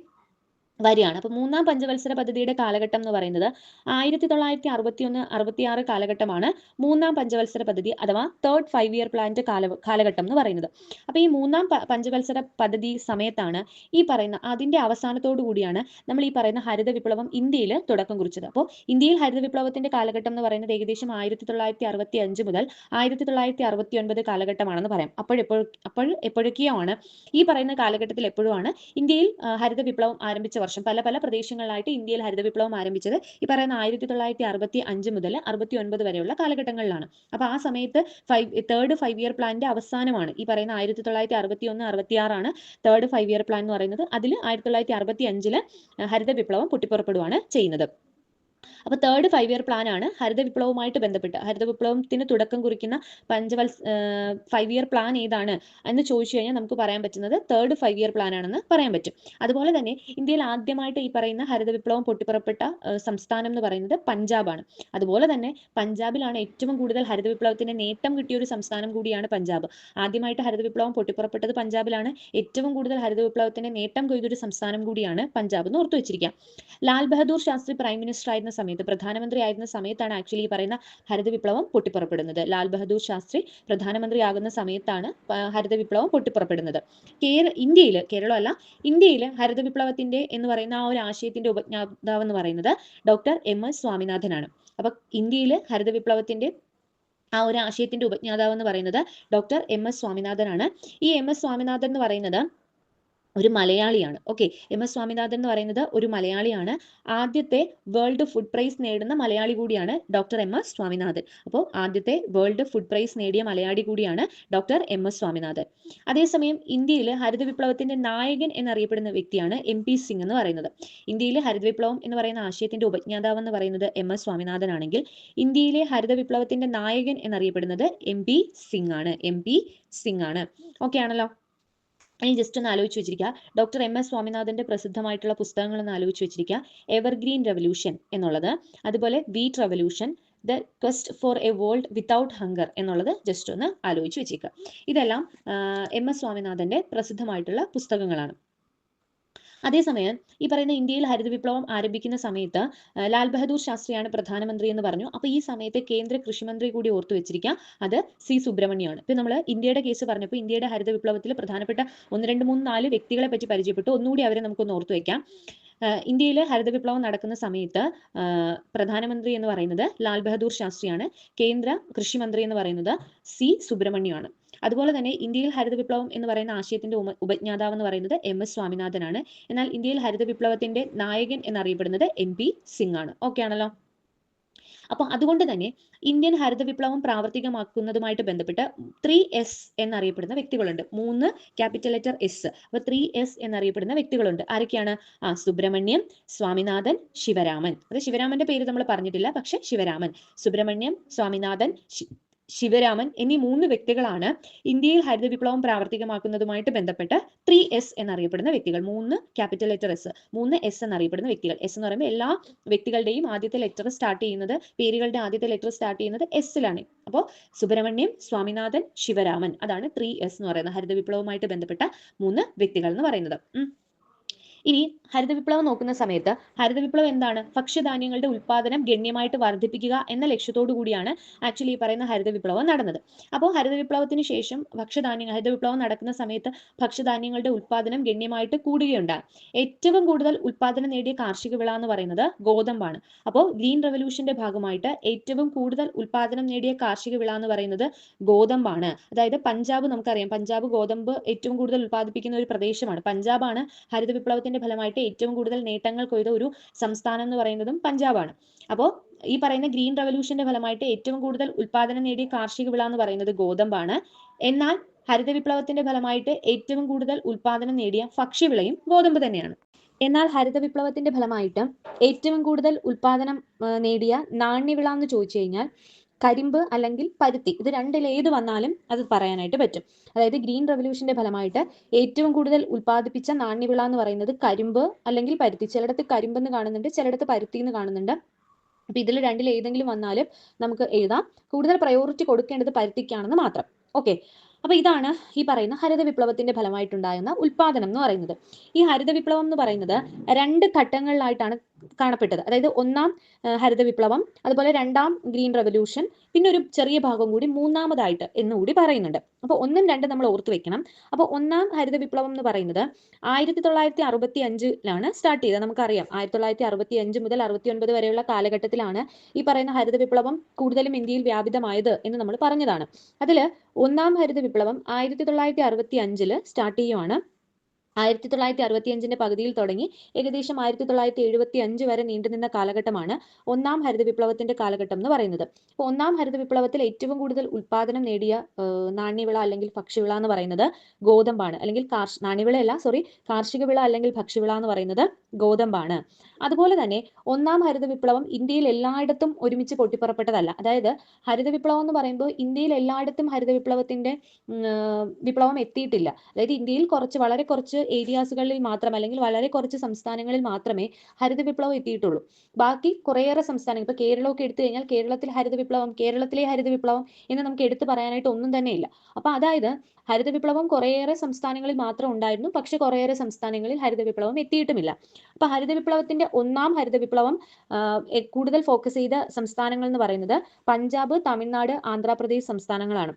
വരികയാണ്. അപ്പോൾ മൂന്നാം പഞ്ചവത്സര പദ്ധതിയുടെ കാലഘട്ടം എന്ന് പറയുന്നത് 1961-66 കാലഘട്ടമാണ് മൂന്നാം പഞ്ചവത്സര പദ്ധതി അഥവാ തേർഡ് 5 ഇയർ പ്ലാനിന്റെ കാലഘട്ടം എന്ന് പറയുന്നത്. അപ്പോൾ ഈ മൂന്നാം പഞ്ചവത്സര പദ്ധതി സമയത്താണ് ഈ പറയുന്ന അതിന്റെ അവസാനത്തോടു കൂടിയാണ് നമ്മൾ ഈ പറയുന്ന ഹരിത വിപ്ലവം ഇന്ത്യയിൽ തുടക്കം കുറിച്ചത്. അപ്പോൾ ഇന്ത്യയിൽ ഹരിത വിപ്ലവത്തിന്റെ കാലഘട്ടം എന്ന് പറയുന്നത് ഏകദേശം 1965 മുതൽ 1969 കാലഘട്ടമാണെന്ന് പറയാം. എപ്പോഴൊക്കെയാണ് ഈ പറയുന്ന കാലഘട്ടത്തിൽ എപ്പോഴുമാണ് ഇന്ത്യയിൽ ഹരിത വിപ്ലവം ആരംഭിച്ച വർഷം. പല പ്രദേശങ്ങളിലായിട്ട് ഇന്ത്യയിൽ ഹരിത വിപ്ലവം ആരംഭിച്ചത് ഈ പറയുന്ന 1965 മുതൽ 69 വരെയുള്ള കാലഘട്ടങ്ങളിലാണ്. അപ്പൊ ആ സമയത്ത് തേർഡ് 5 ഇയർ പ്ലാനിന്റെ അവസാനമാണ് ഈ പറയുന്ന 1961-66 തേർഡ് 5 ഇയർ പ്ലാൻ എന്ന് പറയുന്നത്. അതിൽ 1965 ഹരിത വിപ്ലവം പൊട്ടിപ്പുറപ്പെടുകയാണ് ചെയ്യുന്നത്. അപ്പോൾ തേർഡ് 5 ഇയർ പ്ലാൻ ആണ് ഹരിത വിപ്ലവവുമായിട്ട് ബന്ധപ്പെട്ട്, ഹരിത വിപ്ലവത്തിന് തുടക്കം കുറിക്കുന്ന 5 ഇയർ പ്ലാൻ ഏതാണ് എന്ന് ചോദിച്ചു കഴിഞ്ഞാൽ നമുക്ക് പറയാൻ പറ്റുന്നത് തേർഡ് 5 ഇയർ പ്ലാൻ ആണെന്ന് പറയാൻ പറ്റും. അതുപോലെ തന്നെ ഇന്ത്യയിൽ ആദ്യമായിട്ട് ഈ പറയുന്ന ഹരിത വിപ്ലവം പൊട്ടിപ്പുറപ്പെട്ട സംസ്ഥാനം എന്ന് പറയുന്നത് പഞ്ചാബാണ്. അതുപോലെ തന്നെ പഞ്ചാബിലാണ് ഏറ്റവും കൂടുതൽ ഹരിത വിപ്ലവത്തിന് നേട്ടം കിട്ടിയ ഒരു സംസ്ഥാനം കൂടിയാണ് പഞ്ചാബ്. ആദ്യമായിട്ട് ഹരിത വിപ്ലവം പൊട്ടിപ്പുറപ്പെട്ടത് പഞ്ചാബിലാണ്. ഏറ്റവും കൂടുതൽ ഹരിത വിപ്ലവത്തിന് നേട്ടം കൊയ്തൊരു സംസ്ഥാനം കൂടിയാണ് പഞ്ചാബ് എന്ന് ഓർത്തു വെച്ചിരിക്കാം. ലാൽ ബഹദൂർ ശാസ്ത്രി പ്രൈം മിനിസ്റ്റർ ആയിരുന്ന സമയത്ത്, പ്രധാനമന്ത്രി ആയിരുന്ന സമയത്താണ് ആക്ച്വലി ഈ പറയുന്ന ഹരിത വിപ്ലവം പൊട്ടിപ്പുറപ്പെടുന്നത്. ലാൽ ബഹദൂർ ശാസ്ത്രി പ്രധാനമന്ത്രി ആകുന്ന സമയത്താണ് ഹരിത വിപ്ലവം പൊട്ടിപ്പുറപ്പെടുന്നത്. കേരളമല്ല, ഇന്ത്യയിൽ ഹരിത വിപ്ലവത്തിന്റെ എന്ന് പറയുന്ന ആ ഒരു ആശയത്തിന്റെ ഉപജ്ഞാതാവ് എന്ന് പറയുന്നത് ഡോക്ടർ MS സ്വാമിനാഥനാണ്. അപ്പൊ ഇന്ത്യയിൽ ഹരിത വിപ്ലവത്തിന്റെ ആ ഒരു ആശയത്തിന്റെ ഉപജ്ഞാതാവ് എന്ന് പറയുന്നത് ഡോക്ടർ MS സ്വാമിനാഥനാണ്. ഈ MS സ്വാമിനാഥൻ എന്ന് പറയുന്നത് ഒരു മലയാളിയാണ്. ഓക്കെ, MS സ്വാമിനാഥൻ എന്ന് പറയുന്നത് ഒരു മലയാളിയാണ്. ആദ്യത്തെ വേൾഡ് ഫുഡ് പ്രൈസ് നേടുന്ന മലയാളി കൂടിയാണ് ഡോക്ടർ MS സ്വാമിനാഥൻ. അപ്പോൾ ആദ്യത്തെ വേൾഡ് ഫുഡ് പ്രൈസ് നേടിയ മലയാളി കൂടിയാണ് ഡോക്ടർ MS സ്വാമിനാഥൻ. അതേസമയം ഇന്ത്യയിൽ ഹരിത വിപ്ലവത്തിന്റെ നായകൻ എന്നറിയപ്പെടുന്ന വ്യക്തിയാണ് MP സിംഗ് എന്ന് പറയുന്നത്. ഇന്ത്യയിലെ ഹരിത വിപ്ലവം എന്ന് പറയുന്ന ആശയത്തിന്റെ ഉപജ്ഞാതാവ് എന്ന് പറയുന്നത് MS സ്വാമിനാഥൻ ആണെങ്കിൽ ഇന്ത്യയിലെ ഹരിത വിപ്ലവത്തിന്റെ നായകൻ എന്നറിയപ്പെടുന്നത് MP സിംഗ് ആണ്. MP സിംഗ് ആണ്. ഓക്കെ ആണല്ലോ. ഇനി ജസ്റ്റ് ഒന്ന് ആലോചിച്ച് വെച്ചിരിക്കുക, ഡോക്ടർ MS സ്വാമിനാഥന്റെ പ്രസിദ്ധമായിട്ടുള്ള പുസ്തകങ്ങൾ ഒന്ന് ആലോചിച്ച് വെച്ചിരിക്കുക. എവർഗ്രീൻ റെവല്യൂഷൻ എന്നുള്ളത്, അതുപോലെ wheat revolution, the quest for A world without hunger എന്നുള്ളത് ജസ്റ്റ് ഒന്ന് ആലോചിച്ച് വെച്ചേക്കുക. ഇതെല്ലാം MS സ്വാമിനാഥന്റെ പ്രസിദ്ധമായിട്ടുള്ള പുസ്തകങ്ങളാണ്. അതേസമയം ഈ പറയുന്ന ഇന്ത്യയിൽ ഹരിത വിപ്ലവം ആരംഭിക്കുന്ന സമയത്ത് ലാൽ ബഹദൂർ ശാസ്ത്രിയാണ് പ്രധാനമന്ത്രി എന്ന് പറഞ്ഞു. അപ്പോൾ ഈ സമയത്ത് കേന്ദ്ര കൃഷിമന്ത്രി കൂടി ഓർത്തു വെച്ചിരിക്കുക, അത് C സുബ്രഹ്മണ്യമാണ്. ഇപ്പൊ നമ്മൾ ഇന്ത്യയുടെ കേസ് പറഞ്ഞപ്പോൾ ഇന്ത്യയുടെ ഹരിത വിപ്ലവത്തിൽ പ്രധാനപ്പെട്ട 1, 2, 3, 4 വ്യക്തികളെ പറ്റി പരിചയപ്പെട്ടു. ഒന്നുകൂടി അവരെ നമുക്കൊന്ന് ഓർത്തു വെക്കാം. ഇന്ത്യയിൽ ഹരിത വിപ്ലവം നടക്കുന്ന സമയത്ത് പ്രധാനമന്ത്രി എന്ന് പറയുന്നത് ലാൽ ബഹദൂർ ശാസ്ത്രിയാണ്. കേന്ദ്ര കൃഷിമന്ത്രി എന്ന് പറയുന്നത് C സുബ്രഹ്മണ്യമാണ്. അതുപോലെ തന്നെ ഇന്ത്യയിൽ ഹരിത വിപ്ലവം എന്ന് പറയുന്ന ആശയത്തിന്റെ ഉപജ്ഞാതാവ് എന്ന് പറയുന്നത് MS സ്വാമിനാഥനാണ്. എന്നാൽ ഇന്ത്യയിൽ ഹരിത വിപ്ലവത്തിന്റെ നായകൻ എന്നറിയപ്പെടുന്നത് MP സിംഗ് ആണ്. ഓക്കെ ആണല്ലോ. അപ്പോൾ അതുകൊണ്ട് തന്നെ ഇന്ത്യൻ ഹരിത വിപ്ലവം പ്രാവർത്തികമാക്കുന്നതുമായിട്ട് ബന്ധപ്പെട്ട് 3S എന്നറിയപ്പെടുന്ന വ്യക്തികളുണ്ട്. 3 ക്യാപിറ്റൽ ലെറ്റർ S. അപ്പോൾ 3S എന്നറിയപ്പെടുന്ന വ്യക്തികളുണ്ട്. ആരൊക്കെയാണ്? സുബ്രഹ്മണ്യം, സ്വാമിനാഥൻ, ശിവരാമൻ. അത് ശിവരാമന്റെ പേര് നമ്മൾ പറഞ്ഞിട്ടില്ല, പക്ഷെ ശിവരാമൻ, സുബ്രഹ്മണ്യം, സ്വാമിനാഥൻ, ശിവരാമൻ എന്നീ 3 വ്യക്തികളാണ് ഇന്ത്യയിൽ ഹരിത വിപ്ലവം പ്രാവർത്തികമാക്കുന്നതുമായിട്ട് ബന്ധപ്പെട്ട് 3S എന്നറിയപ്പെടുന്ന വ്യക്തികൾ. 3 ക്യാപിറ്റൽ ലെറ്റർ S, 3S എന്നറിയപ്പെടുന്ന വ്യക്തികൾ. S എന്ന് പറയുമ്പോൾ എല്ലാ വ്യക്തികളുടെയും ആദ്യത്തെ ലെറ്റർ സ്റ്റാർട്ട് ചെയ്യുന്നത്, പേരുകളുടെ ആദ്യത്തെ ലെറ്റർ സ്റ്റാർട്ട് ചെയ്യുന്നത് S-ലാണ്. അപ്പോൾ സുബ്രഹ്മണ്യം, സ്വാമിനാഥൻ, ശിവരാമൻ, അതാണ് 3S എന്ന് പറയുന്നത് ഹരിത വിപ്ലവവുമായിട്ട് ബന്ധപ്പെട്ട 3 വ്യക്തികൾ എന്ന് പറയുന്നത്. ഇനി ഹരിത വിപ്ലവം നോക്കുന്ന സമയത്ത് ഹരിത വിപ്ലവം എന്താണ്? ഭക്ഷ്യധാന്യങ്ങളുടെ ഉൽപ്പാദനം ഗണ്യമായിട്ട് വർദ്ധിപ്പിക്കുക എന്ന ലക്ഷ്യത്തോടു കൂടിയാണ് ആക്ച്വലി ഈ പറയുന്ന ഹരിത വിപ്ലവം നടന്നത്. അപ്പോൾ ഹരിത വിപ്ലവത്തിന് ശേഷം ഹരിത വിപ്ലവം നടക്കുന്ന സമയത്ത് ഭക്ഷ്യധാന്യങ്ങളുടെ ഉൽപ്പാദനം ഗണ്യമായിട്ട് കൂടുകയുണ്ടായി. ഏറ്റവും കൂടുതൽ ഉൽപ്പാദനം നേടിയ കാർഷിക വിള എന്ന് പറയുന്നത് ഗോതമ്പാണ്. അപ്പോൾ ഗ്രീൻ റെവല്യൂഷന്റെ ഭാഗമായിട്ട് ഏറ്റവും കൂടുതൽ ഉൽപ്പാദനം നേടിയ കാർഷിക വിള എന്ന് പറയുന്നത് ഗോതമ്പാണ്. അതായത് പഞ്ചാബ്, നമുക്കറിയാം പഞ്ചാബ് ഗോതമ്പ് ഏറ്റവും കൂടുതൽ ഉൽപ്പാദിപ്പിക്കുന്ന ഒരു പ്രദേശമാണ്. പഞ്ചാബാണ് ഹരിത വിപ്ലവത്തിന്റെ ഫലമായിട്ട് ഏറ്റവും കൂടുതൽ നേട്ടങ്ങൾ കൊയ്ത ഒരു സംസ്ഥാനം എന്ന് പറയുന്നതും പഞ്ചാബാണ്. അപ്പോൾ ഈ പറയുന്ന ഗ്രീൻ റെവല്യൂഷന്റെ ഫലമായിട്ട് ഏറ്റവും കൂടുതൽ ഉൽപ്പാദനം നേടിയ കാർഷിക വിള എന്ന് പറയുന്നത് ഗോതമ്പാണ്. എന്നാൽ ഹരിത വിപ്ലവത്തിന്റെ ഫലമായിട്ട് ഏറ്റവും കൂടുതൽ ഉൽപ്പാദനം നേടിയ ഭക്ഷ്യവിളയും ഗോതമ്പ് തന്നെയാണ്. എന്നാൽ ഹരിത വിപ്ലവത്തിന്റെ ഫലമായിട്ട് ഏറ്റവും കൂടുതൽ ഉൽപ്പാദനം നേടിയ നാണ്യവിള എന്ന് ചോദിച്ചു കഴിഞ്ഞാൽ കരിമ്പ് അല്ലെങ്കിൽ പരുത്തി, ഇത് രണ്ടിൽ ഏത് വന്നാലും അത് പറയാനായിട്ട് പറ്റും. അതായത് ഗ്രീൻ റെവല്യൂഷന്റെ ഫലമായിട്ട് ഏറ്റവും കൂടുതൽ ഉൽപ്പാദിപ്പിച്ച നാണ്യവിള എന്ന് പറയുന്നത് കരിമ്പ് അല്ലെങ്കിൽ പരുത്തി. ചിലയിടത്ത് കരിമ്പെന്ന് കാണുന്നുണ്ട്, ചിലയിടത്ത് പരുത്തി എന്ന് കാണുന്നുണ്ട്. അപ്പൊ ഇതിൽ രണ്ടിൽ ഏതെങ്കിലും വന്നാലും നമുക്ക് എഴുതാം. കൂടുതൽ പ്രയോറിറ്റി കൊടുക്കേണ്ടത് പരുത്തിക്കാണെന്ന് മാത്രം. ഓക്കെ, അപ്പൊ ഇതാണ് ഈ പറയുന്ന ഹരിത വിപ്ലവത്തിന്റെ ഫലമായിട്ടുണ്ടാകുന്ന ഉൽപാദനം എന്ന് പറയുന്നത്. ഈ ഹരിത വിപ്ലവം എന്ന് പറയുന്നത് 2 ഘട്ടങ്ങളിലായിട്ടാണ് കാണപ്പെട്ടത്. അതായത് ഒന്നാം ഹരിത വിപ്ലവം, അതുപോലെ രണ്ടാം ഗ്രീൻ റെവല്യൂഷൻ, പിന്നെ ഒരു ചെറിയ ഭാഗം കൂടി മൂന്നാമതായിട്ട് എന്നുകൂടി പറയുന്നുണ്ട്. അപ്പോൾ 1ഉം 2ഉം നമ്മൾ ഓർത്ത് വെക്കണം. അപ്പോൾ ഒന്നാം ഹരിത വിപ്ലവം എന്ന് പറയുന്നത് 1965-ലാണ് സ്റ്റാർട്ട് ചെയ്തത്. നമുക്കറിയാം 1965 മുതൽ 69 വരെയുള്ള കാലഘട്ടത്തിലാണ് ഈ പറയുന്ന ഹരിത വിപ്ലവം കൂടുതലും ഇന്ത്യയിൽ വ്യാപിതമായത് എന്ന് നമ്മൾ പറഞ്ഞതാണ്. അതിൽ ഒന്നാം ഹരിത വിപ്ലവം 1965 സ്റ്റാർട്ട് ചെയ്യുവാണ്. 1965 പകുതിയിൽ തുടങ്ങി ഏകദേശം 1975 വരെ നീണ്ടുനിന്ന കാലഘട്ടമാണ് ഒന്നാം ഹരിത വിപ്ലവത്തിന്റെ കാലഘട്ടം എന്ന് പറയുന്നത്. അപ്പോൾ ഒന്നാം ഹരിത വിപ്ലവത്തിൽ ഏറ്റവും കൂടുതൽ ഉൽപാദനം നേടിയ നാണ്യവിള അല്ലെങ്കിൽ ഭക്ഷ്യവിള എന്ന് പറയുന്നത് ഗോതമ്പാണ്. അല്ലെങ്കിൽ നാണ്യവിളയല്ല, കാർഷിക വിള അല്ലെങ്കിൽ ഭക്ഷ്യവിള എന്ന് പറയുന്നത് ഗോതമ്പാണ്. അതുപോലെ തന്നെ ഒന്നാം ഹരിത വിപ്ലവം ഇന്ത്യയിൽ എല്ലായിടത്തും ഒരുമിച്ച് പൊട്ടിപ്പുറപ്പെട്ടതല്ല. അതായത് ഹരിത വിപ്ലവം എന്ന് പറയുമ്പോൾ ഇന്ത്യയിൽ എല്ലായിടത്തും ഹരിത വിപ്ലവത്തിന്റെ വിപ്ലവം എത്തിയിട്ടില്ല. അതായത് ഇന്ത്യയിൽ വളരെ കുറച്ച് ഏരിയാസുകളിൽ മാത്രം അല്ലെങ്കിൽ വളരെ കുറച്ച് സംസ്ഥാനങ്ങളിൽ മാത്രമേ ഹരിത വിപ്ലവം എത്തിയിട്ടുള്ളൂ. ബാക്കി കുറേയേറെ സംസ്ഥാനങ്ങൾ, ഇപ്പൊ കേരളമൊക്കെ എടുത്തു കഴിഞ്ഞാൽ കേരളത്തിലെ ഹരിത വിപ്ലവം എന്ന് നമുക്ക് എടുത്തു പറയാനായിട്ട് ഒന്നും തന്നെ ഇല്ല. അപ്പൊ അതായത് ഹരിത വിപ്ലവം കുറേയേറെ സംസ്ഥാനങ്ങളിൽ മാത്രം ഉണ്ടായിരുന്നു, പക്ഷെ കുറേയേറെ സംസ്ഥാനങ്ങളിൽ ഹരിത വിപ്ലവം എത്തിയിട്ടുമില്ല. അപ്പൊ ഹരിത വിപ്ലവത്തിന്റെ ഒന്നാം ഹരിത വിപ്ലവം കൂടുതൽ ഫോക്കസ് ചെയ്ത സംസ്ഥാനങ്ങൾ എന്ന് പറയുന്നത് പഞ്ചാബ്, തമിഴ്നാട്, ആന്ധ്രാപ്രദേശ് സംസ്ഥാനങ്ങളാണ്.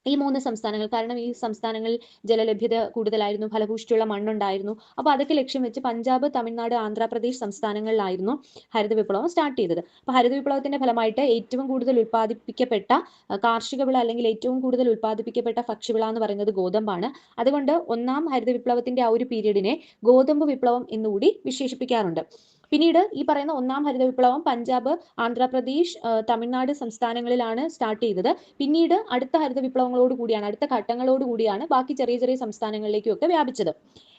ഈ 3 സംസ്ഥാനങ്ങൾ, കാരണം ഈ സംസ്ഥാനങ്ങളിൽ ജലലഭ്യത കൂടുതലായിരുന്നു, ഫലഭൂഷ്ടിയുള്ള മണ്ണുണ്ടായിരുന്നു. അപ്പോൾ അതൊക്കെ ലക്ഷ്യം വെച്ച് പഞ്ചാബ്, തമിഴ്നാട്, ആന്ധ്രാപ്രദേശ് സംസ്ഥാനങ്ങളിലായിരുന്നു ഹരിത വിപ്ലവം സ്റ്റാർട്ട് ചെയ്തത്. അപ്പോൾ ഹരിത വിപ്ലവത്തിന്റെ ഫലമായിട്ട് ഏറ്റവും കൂടുതൽ ഉൽപ്പാദിപ്പിക്കപ്പെട്ട കാർഷിക വിള അല്ലെങ്കിൽ ഏറ്റവും കൂടുതൽ ഉൽപ്പാദിപ്പിക്കപ്പെട്ട ഭക്ഷ്യവിള എന്ന് പറയുന്നത് ഗോതമ്പാണ്. അതുകൊണ്ട് ഒന്നാം ഹരിത വിപ്ലവത്തിന്റെ ആ ഒരു പീരീഡിനെ ഗോതമ്പ് വിപ്ലവം എന്നുകൂടി വിശേഷിപ്പിക്കാറുണ്ട്. പിന്നീട് ഈ പറയുന്ന ഒന്നാം ഹരിത വിപ്ലവം പഞ്ചാബ്, ആന്ധ്രാപ്രദേശ്, തമിഴ്നാട് സംസ്ഥാനങ്ങളിലാണ് സ്റ്റാർട്ട് ചെയ്തത്. പിന്നീട് അടുത്ത ഹരിത വിപ്ലവങ്ങളോട് കൂടിയാണ്, അടുത്ത ഘട്ടങ്ങളോട് കൂടിയാണ് ബാക്കി ചെറിയ ചെറിയ സംസ്ഥാനങ്ങളിലേക്കും ഒക്കെ വ്യാപിച്ചത്.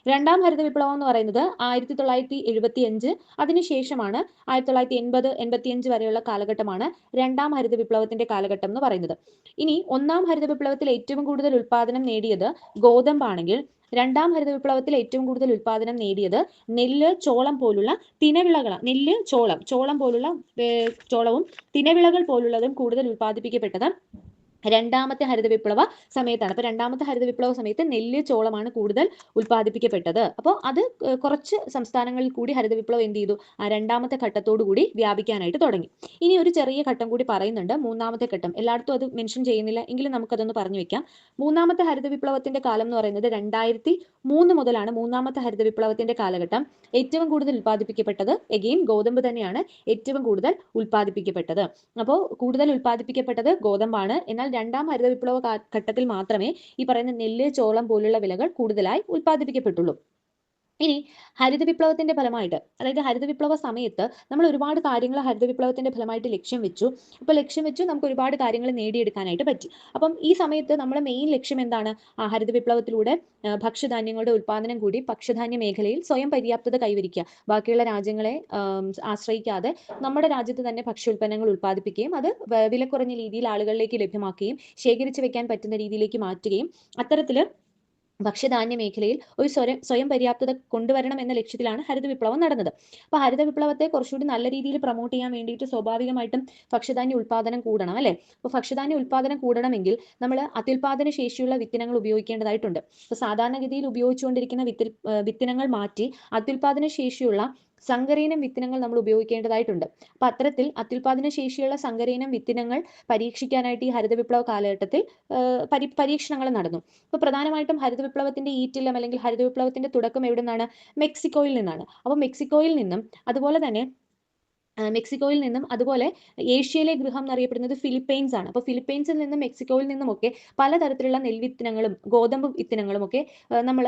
രണ്ടാം ഹരിത വിപ്ലവം എന്ന് പറയുന്നത് 1975, അതിനുശേഷമാണ് 1980, 85 വരെയുള്ള കാലഘട്ടമാണ് രണ്ടാം ഹരിത വിപ്ലവത്തിന്റെ കാലഘട്ടം എന്ന് പറയുന്നത്. ഇനി ഒന്നാം ഹരിത വിപ്ലവത്തിൽ ഏറ്റവും കൂടുതൽ ഉൽപാദനം നേടിയത് ഗോതമ്പാണെങ്കിൽ രണ്ടാം ഹരിത വിപ്ലവത്തിൽ ഏറ്റവും കൂടുതൽ ഉൽപാദനം നേടിയത് നെല്ല്, ചോളം പോലുള്ള തിനവിളകളാണ്. നെല്ല്, ചോളം പോലുള്ള ചോളവും തിനവിളകൾ പോലുള്ളതും കൂടുതൽ ഉൽപ്പാദിപ്പിക്കപ്പെട്ടത് രണ്ടാമത്തെ ഹരിത വിപ്ലവ സമയത്താണ്. അപ്പൊ രണ്ടാമത്തെ ഹരിത വിപ്ലവ സമയത്ത് നെല്ല്, ചോളമാണ് കൂടുതൽ ഉൽപ്പാദിപ്പിക്കപ്പെട്ടത്. അപ്പോൾ അത് കുറച്ച് സംസ്ഥാനങ്ങളിൽ കൂടി ഹരിത വിപ്ലവം എന്ത് ചെയ്തു, ആ രണ്ടാമത്തെ ഘട്ടത്തോടു കൂടി വ്യാപിക്കാനായിട്ട് തുടങ്ങി. ഇനി ഒരു ചെറിയ ഘട്ടം കൂടി പറയുന്നുണ്ട്, മൂന്നാമത്തെ ഘട്ടം. എല്ലായിടത്തും അത് മെൻഷൻ ചെയ്യുന്നില്ല, എങ്കിലും നമുക്കതൊന്ന് പറഞ്ഞു വെക്കാം. മൂന്നാമത്തെ ഹരിത വിപ്ലവത്തിന്റെ കാലം എന്ന് പറയുന്നത് 2003 മുതലാണ് മൂന്നാമത്തെ ഹരിത വിപ്ലവത്തിന്റെ കാലഘട്ടം. ഏറ്റവും കൂടുതൽ ഉൽപ്പാദിപ്പിക്കപ്പെട്ടത് എഗെയിൻ ഗോതമ്പ് തന്നെയാണ് ഏറ്റവും കൂടുതൽ ഉൽപ്പാദിപ്പിക്കപ്പെട്ടത്. അപ്പോൾ കൂടുതൽ ഉൽപ്പാദിപ്പിക്കപ്പെട്ടത് ഗോതമ്പാണ്. എന്നാൽ രണ്ടാം ഹരിത വിപ്ലവ ഘട്ടത്തിൽ മാത്രമേ ഈ പറയുന്ന നെല്ല്, ചോളം പോലുള്ള വിളകൾ കൂടുതലായി ഉൽപ്പാദിപ്പിക്കപ്പെട്ടുള്ളൂ. ഇനി ഹരിത വിപ്ലവത്തിന്റെ ഫലമായിട്ട്, അതായത് ഹരിത വിപ്ലവ സമയത്ത് നമ്മൾ ഒരുപാട് കാര്യങ്ങൾ ഹരിത വിപ്ലവത്തിന്റെ ഫലമായിട്ട് ലക്ഷ്യം വെച്ചു. നമുക്ക് ഒരുപാട് കാര്യങ്ങൾ നേടിയെടുക്കാനായിട്ട് പറ്റി. അപ്പം ഈ സമയത്ത് നമ്മുടെ മെയിൻ ലക്ഷ്യം എന്താണ്? ഹരിത വിപ്ലവത്തിലൂടെ ഭക്ഷ്യധാന്യങ്ങളുടെ ഉൽപ്പാദനം കൂടി ഭക്ഷ്യധാന്യ മേഖലയിൽ സ്വയം പര്യാപ്തത കൈവരിക്കുക, ബാക്കിയുള്ള രാജ്യങ്ങളെ ആശ്രയിക്കാതെ നമ്മുടെ രാജ്യത്ത് തന്നെ ഭക്ഷ്യോൽപ്പന്നങ്ങൾ ഉൽപ്പാദിപ്പിക്കുകയും അത് വിലക്കുറഞ്ഞ രീതിയിൽ ആളുകളിലേക്ക് ലഭ്യമാക്കുകയും ശേഖരിച്ചു വെക്കാൻ പറ്റുന്ന രീതിയിലേക്ക് മാറ്റുകയും അത്തരത്തിൽ ഭക്ഷ്യധാന്യ മേഖലയിൽ ഒരു സ്വയം പര്യാപ്തത കൊണ്ടുവരണം എന്ന ലക്ഷ്യത്തിലാണ് ഹരിത വിപ്ലവം നടന്നത്. അപ്പോൾ ഹരിത വിപ്ലവത്തെ കുറച്ചുകൂടി നല്ല രീതിയിൽ പ്രൊമോട്ട് ചെയ്യാൻ വേണ്ടിയിട്ട് സ്വാഭാവികമായിട്ടും ഭക്ഷ്യധാന്യ ഉൽപ്പാദനം കൂടണം, അല്ലേ? അപ്പോൾ ഭക്ഷ്യധാന്യ ഉൽപ്പാദനം കൂടണമെങ്കിൽ നമ്മൾ അത്യുൽപാദന ശേഷിയുള്ള വിത്തിനങ്ങൾ ഉപയോഗിക്കേണ്ടതായിട്ടുണ്ട്. അപ്പോൾ സാധാരണഗതിയിൽ ഉപയോഗിച്ചുകൊണ്ടിരിക്കുന്ന വിത്തിനങ്ങൾ മാറ്റി അത്യുൽപാദന ശേഷിയുള്ള സങ്കരയിനം വിത്തിനങ്ങൾ നമ്മൾ ഉപയോഗിക്കേണ്ടതായിട്ടുണ്ട്. അപ്പൊ അത്തരത്തിൽ അത്യുൽപാദന ശേഷിയുള്ള സങ്കരയിനം വിത്തിനങ്ങൾ പരീക്ഷിക്കാനായിട്ട് ഈ ഹരിത വിപ്ലവ കാലഘട്ടത്തിൽ പരീക്ഷണങ്ങൾ നടന്നു. ഇപ്പൊ പ്രധാനമായിട്ടും ഹരിത വിപ്ലവത്തിന്റെ ഈറ്റില്ലം അല്ലെങ്കിൽ ഹരിത വിപ്ലവത്തിന്റെ തുടക്കം എവിടെ നിന്നാണ്? മെക്സിക്കോയിൽ നിന്നാണ്. അപ്പൊ മെക്സിക്കോയിൽ നിന്നും അതുപോലെ ഏഷ്യയിലെ ഗൃഹം എന്നറിയപ്പെടുന്നത് ഫിലിപ്പൈൻസ് ആണ്. അപ്പോൾ ഫിലിപ്പൈൻസിൽ നിന്നും മെക്സിക്കോയിൽ നിന്നുമൊക്കെ പലതരത്തിലുള്ള നെൽവിത്തിനങ്ങളും ഗോതമ്പ് വിത്തിനങ്ങളും ഒക്കെ നമ്മൾ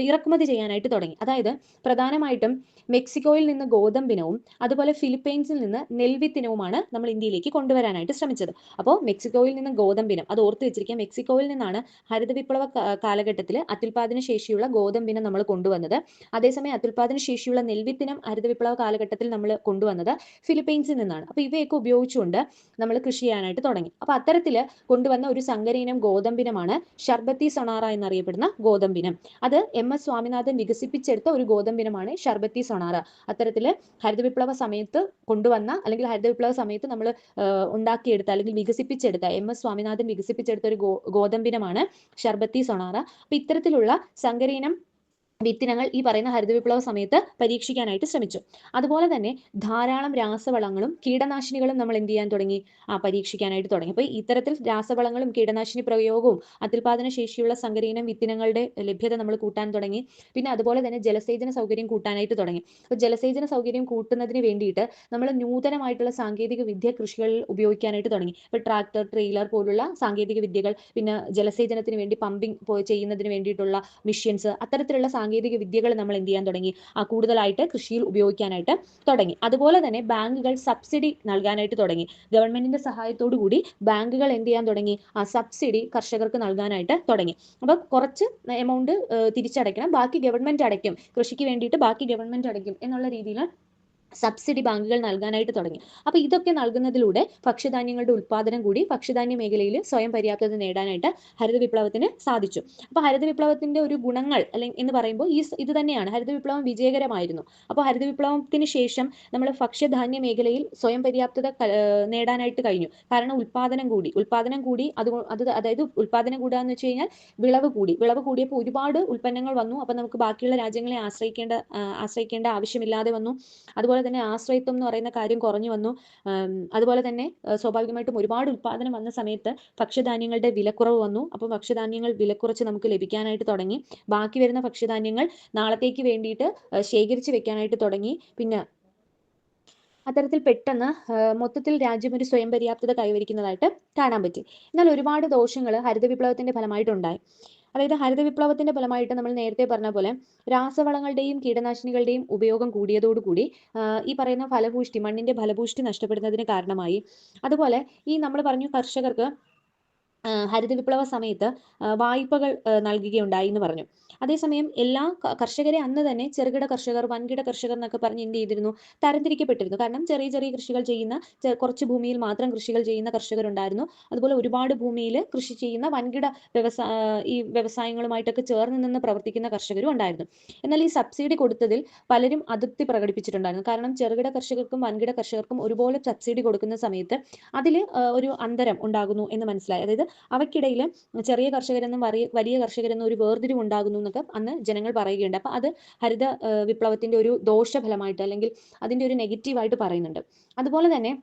ഇറക്കുമതി ചെയ്യാനായിട്ട് തുടങ്ങി. അതായത് പ്രധാനമായിട്ടും മെക്സിക്കോയിൽ നിന്ന് ഗോതമ്പിനവും അതുപോലെ ഫിലിപ്പൈൻസിൽ നിന്ന് നെൽവിത്തിനവുമാണ് നമ്മൾ ഇന്ത്യയിലേക്ക് കൊണ്ടുവരാനായിട്ട് ശ്രമിച്ചത്. അപ്പോൾ മെക്സിക്കോയിൽ നിന്ന് ഗോതമ്പിനം, അത് ഓർത്ത് വെച്ചിരിക്കുക, മെക്സിക്കോയിൽ നിന്നാണ് ഹരിത വിപ്ലവ കാലഘട്ടത്തിൽ അത്യുൽപാദന ശേഷിയുള്ള ഗോതമ്പിനം നമ്മൾ കൊണ്ടുവന്നത്. അതേസമയം അത്യുൽപാദന ശേഷിയുള്ള നെൽവിത്തിനം ഹരിത വിപ്ലവ കാലഘട്ടത്തിൽ നമ്മൾ കൊണ്ടുവന്നത് ഫിലിപ്പൈൻസിൽ നിന്നാണ്. അപ്പോൾ ഇവയൊക്കെ ഉപയോഗിച്ചുകൊണ്ട് നമ്മൾ കൃഷി ചെയ്യാനായിട്ട് തുടങ്ങി. അപ്പോൾ അത്തരത്തിൽ കൊണ്ടുവന്ന ഒരു സങ്കരയിനം ഗോതമ്പിനമാണ് ഷർബത്തി സൊണാറ എന്നറിയപ്പെടുന്ന ഗോതമ്പിനം. അത് MS സ്വാമിനാഥൻ വികസിപ്പിച്ചെടുത്ത ഒരു ഗോതമ്പിനമാണ് ഷർബത്തി സൊണാറ. അത്തരത്തിൽ ഹരിത വിപ്ലവ സമയത്ത് കൊണ്ടുവന്ന അല്ലെങ്കിൽ ഹരിത വിപ്ലവ സമയത്ത് നമ്മൾ ഉണ്ടാക്കിയെടുത്ത അല്ലെങ്കിൽ വികസിപ്പിച്ചെടുത്ത MS സ്വാമിനാഥൻ വികസിപ്പിച്ചെടുത്ത ഒരു ഗോതമ്പിനമാണ് ഷർബത്തി സൊണാറ. അപ്പൊ ഇത്തരത്തിലുള്ള സങ്കരയിനം വിത്തിനങ്ങൾ ഈ പറയുന്ന ഹരിത വിപ്ലവ സമയത്ത് പരീക്ഷിക്കാനായിട്ട് ശ്രമിച്ചു. അതുപോലെ തന്നെ ധാരാളം രാസവളങ്ങളും കീടനാശിനികളും നമ്മൾ എന്ത് ചെയ്യാൻ തുടങ്ങി? പരീക്ഷിക്കാനായിട്ട് തുടങ്ങി. അപ്പോൾ ഇത്തരത്തിൽ രാസവളങ്ങളും കീടനാശിനി പ്രയോഗവും അത്യുൽപാദന ശേഷിയുള്ള സങ്കരയിനം വിത്തിനങ്ങളുടെ ലഭ്യത നമ്മൾ കൂട്ടാൻ തുടങ്ങി. പിന്നെ അതുപോലെ തന്നെ ജലസേചന സൗകര്യം കൂട്ടാനായിട്ട് തുടങ്ങി. അപ്പോൾ ജലസേചന സൗകര്യം കൂട്ടുന്നതിന് വേണ്ടിയിട്ട് നമ്മൾ നൂതനമായിട്ടുള്ള സാങ്കേതിക വിദ്യ കൃഷികളിൽ ഉപയോഗിക്കാനായിട്ട് തുടങ്ങി. ഇപ്പോൾ ട്രാക്ടർ, ട്രെയിലർ പോലുള്ള സാങ്കേതിക വിദ്യകൾ, പിന്നെ ജലസേചനത്തിന് വേണ്ടി പമ്പിംഗ് ചെയ്യുന്നതിന് വേണ്ടിയിട്ടുള്ള മിഷ്യൻസ്, അത്തരത്തിലുള്ള സാങ്കേതിക വിദ്യകൾ നമ്മൾ എന്ത് ചെയ്യാൻ തുടങ്ങി, കൂടുതലായിട്ട് കൃഷിയിൽ ഉപയോഗിക്കാനായിട്ട് തുടങ്ങി. അതുപോലെ തന്നെ ബാങ്കുകൾ സബ്സിഡി നൽകാനായിട്ട് തുടങ്ങി. ഗവൺമെന്റിന്റെ സഹായത്തോടു കൂടി ബാങ്കുകൾ എന്ത് ചെയ്യാൻ തുടങ്ങി, സബ്സിഡി കർഷകർക്ക് നൽകാനായിട്ട് തുടങ്ങി. അപ്പോൾ കുറച്ച് എമൗണ്ട് തിരിച്ചടയ്ക്കണം, ബാക്കി ഗവൺമെന്റ് അടയ്ക്കും, കൃഷിക്ക് വേണ്ടിയിട്ട് ബാക്കി ഗവൺമെന്റ് അടയ്ക്കും എന്നുള്ള രീതിയിൽ സബ്സിഡി ബാങ്കുകൾ നൽകാനായിട്ട് തുടങ്ങി. അപ്പോൾ ഇതൊക്കെ നൽകുന്നതിലൂടെ ഭക്ഷ്യധാന്യങ്ങളുടെ ഉൽപ്പാദനം കൂടി, ഭക്ഷ്യധാന്യ മേഖലയിൽ സ്വയം പര്യാപ്തത നേടാനായിട്ട് ഹരിത വിപ്ലവത്തിന് സാധിച്ചു. അപ്പോൾ ഹരിത വിപ്ലവത്തിന്റെ ഒരു ഗുണങ്ങൾ അല്ലെങ്കിൽ എന്ന് പറയുമ്പോൾ ഇത് തന്നെയാണ്, ഹരിത വിപ്ലവം വിജയകരമായിരുന്നു. അപ്പോൾ ഹരിത വിപ്ലവത്തിന് ശേഷം നമ്മൾ ഭക്ഷ്യധാന്യ മേഖലയിൽ സ്വയം പര്യാപ്തത നേടാനായിട്ട് കഴിഞ്ഞു. കാരണം ഉൽപ്പാദനം കൂടി അതായത് ഉൽപ്പാദനം കൂടുക എന്ന് വെച്ച് കഴിഞ്ഞാൽ വിളവ് കൂടിയപ്പോൾ ഒരുപാട് ഉൽപ്പന്നങ്ങൾ വന്നു. അപ്പോൾ നമുക്ക് ബാക്കിയുള്ള രാജ്യങ്ങളെ ആശ്രയിക്കേണ്ട ആവശ്യമില്ലാതെ വന്നു. അതുപോലെ തന്നെ ആശ്രയത്വം എന്ന് പറയുന്ന കാര്യം കുറഞ്ഞു വന്നു. അതുപോലെ തന്നെ സ്വാഭാവികമായിട്ടും ഒരുപാട് ഉൽപ്പാദനം വന്ന സമയത്ത് ഭക്ഷ്യധാന്യങ്ങളുടെ വിലക്കുറവ് വന്നു. അപ്പോൾ ഭക്ഷ്യധാന്യങ്ങൾ വിലക്കുറച്ച് നമുക്ക് ലഭിക്കാനായിട്ട് തുടങ്ങി. ബാക്കി വരുന്ന ഭക്ഷ്യധാന്യങ്ങൾ നാളത്തേക്ക് വേണ്ടിയിട്ട് ശേഖരിച്ച് വെക്കാനായിട്ട് തുടങ്ങി. പിന്നെ അത്തരത്തിൽ പെട്ടെന്ന് മൊത്തത്തിൽ രാജ്യം ഒരു സ്വയം പര്യാപ്തത കൈവരിക്കുന്നതായിട്ട് കാണാൻ പറ്റി. എന്നാൽ ഒരുപാട് ദോഷങ്ങൾ ഹരിത വിപ്ലവത്തിന്റെ ഫലമായിട്ടുണ്ടായി. അതായത് ഹരിത വിപ്ലവത്തിന്റെ ഫലമായിട്ട് നമ്മൾ നേരത്തെ പറഞ്ഞ പോലെ രാസവളങ്ങളുടെയും കീടനാശിനികളുടെയും ഉപയോഗം കൂടിയതോടുകൂടി ഈ പറയുന്ന മണ്ണിന്റെ ഫലപുഷ്ടി നഷ്ടപ്പെടുന്നതിന് കാരണമായി. അതുപോലെ ഈ നമ്മൾ പറഞ്ഞു കർഷകർക്ക് ഹരിത വിപ്ലവ സമയത്ത് വായ്പകൾ നൽകുകയുണ്ടായി എന്ന് പറഞ്ഞു. അതേസമയം എല്ലാ കർഷകരെ അന്ന് തന്നെ ചെറുകിട കർഷകർ, വൻകിട കർഷകർ എന്നൊക്കെ പറഞ്ഞ് എന്ത് ചെയ്തിരുന്നു, തരംതിരിക്കപ്പെട്ടിരുന്നു. കാരണം ചെറിയ ചെറിയ കൃഷികൾ ചെയ്യുന്ന, കുറച്ച് ഭൂമിയിൽ മാത്രം കൃഷികൾ ചെയ്യുന്ന കർഷകരുണ്ടായിരുന്നു. അതുപോലെ ഒരുപാട് ഭൂമിയിൽ കൃഷി ചെയ്യുന്ന വൻകിട ഈ വ്യവസായങ്ങളുമായിട്ടൊക്കെ ചേർന്ന് നിന്ന് പ്രവർത്തിക്കുന്ന കർഷകരും ഉണ്ടായിരുന്നു. എന്നാൽ ഈ സബ്സിഡി കൊടുത്തതിൽ പലരും അതൃപ്തി പ്രകടിപ്പിച്ചിട്ടുണ്ടായിരുന്നു. കാരണം ചെറുകിട കർഷകർക്കും വൻകിട കർഷകർക്കും ഒരുപോലെ സബ്സിഡി കൊടുക്കുന്ന സമയത്ത് അതിൽ ഒരു അന്തരം ഉണ്ടാകുന്നു എന്ന് മനസ്സിലായി. അതായത് അവയ്ക്കിടയിൽ ചെറിയ കർഷകരെന്നും വലിയ കർഷകരെന്നും ഒരു വേർതിരിവ് ഉണ്ടാകുന്നു എന്നൊക്കെ അന്ന് ജനങ്ങൾ പറയുകയുണ്ട്. അപ്പൊ അത് ഹരിത വിപ്ലവത്തിന്റെ ഒരു ദോഷഫലമായിട്ട് അല്ലെങ്കിൽ അതിന്റെ ഒരു നെഗറ്റീവായിട്ട് പറയുന്നുണ്ട്. അതുപോലെ തന്നെ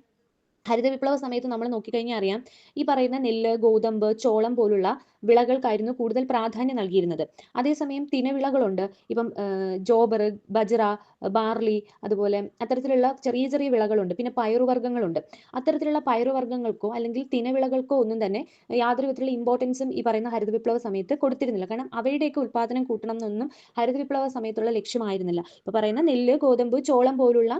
ഹരിത വിപ്ലവ സമയത്ത് നമ്മൾ നോക്കിക്കഴിഞ്ഞാൽ അറിയാം, ഈ പറയുന്ന നെല്ല്, ഗോതമ്പ്, ചോളം പോലുള്ള വിളകൾക്കായിരുന്നു കൂടുതൽ പ്രാധാന്യം നൽകിയിരുന്നത്. അതേസമയം തിനവിളകളുണ്ട്, ഇപ്പം ജോബർ, ബജ്റ, ബാർലി, അതുപോലെ അത്തരത്തിലുള്ള ചെറിയ ചെറിയ വിളകളുണ്ട്. പിന്നെ പയറുവർഗ്ഗങ്ങളുണ്ട്. അത്തരത്തിലുള്ള പയറുവർഗ്ഗങ്ങൾക്കോ അല്ലെങ്കിൽ തിനവിളകൾക്കോ ഒന്നും തന്നെ യാതൊരു വിധത്തിലുള്ള ഇമ്പോർട്ടൻസും ഈ പറയുന്ന ഹരിത വിപ്ലവ സമയത്ത് കൊടുത്തിരുന്നില്ല. കാരണം അവയുടെയൊക്കെ ഉൽപ്പാദനം കൂട്ടണം എന്നൊന്നും ഹരിത വിപ്ലവ സമയത്തുള്ള ലക്ഷ്യമായിരുന്നില്ല. ഇപ്പൊ പറയുന്ന നെല്ല്, ഗോതമ്പ്, ചോളം പോലുള്ള